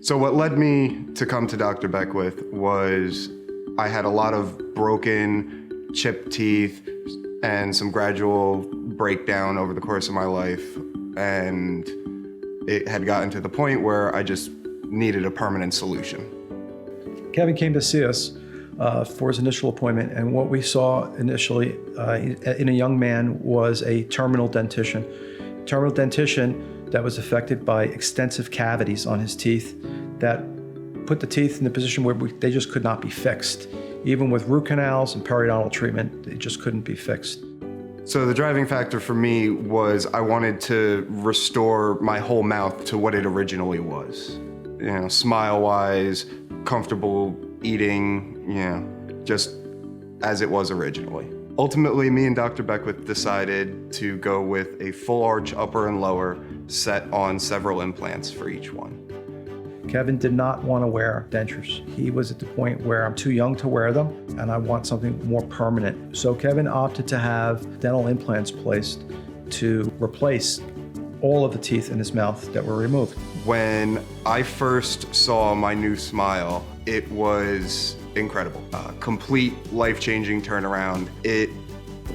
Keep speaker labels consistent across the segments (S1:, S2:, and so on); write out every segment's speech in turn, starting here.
S1: So what led me to come to Dr. Beckwith was I had a lot of broken, chipped teeth and some gradual breakdown over the course of my life. And it had gotten to the point where I just needed a permanent solution.
S2: Kevin came to see us for his initial appointment, and what we saw initially in a young man was a terminal dentition. Terminal dentition that was affected by extensive cavities on his teeth that put the teeth in a position where they just could not be fixed. Even with root canals and periodontal treatment, they just couldn't be fixed.
S1: So the driving factor for me was I wanted to restore my whole mouth to what it originally was. You know, smile-wise, comfortable eating, just as it was originally. Ultimately, me and Dr. Beckwith decided to go with a full arch upper and lower set on several implants for each one.
S2: Kevin did not want to wear dentures. He was at the point where I'm too young to wear them and I want something more permanent. So Kevin opted to have dental implants placed to replace all of the teeth in his mouth that were removed.
S1: When I first saw my new smile, it was incredible. Complete life-changing turnaround. It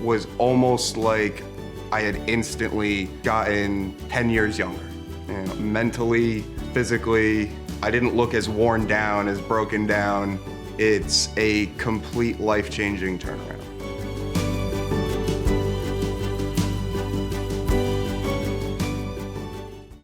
S1: was almost like I had instantly gotten 10 years younger. You know, mentally, physically, I didn't look as worn down, as broken down. It's a complete life-changing turnaround.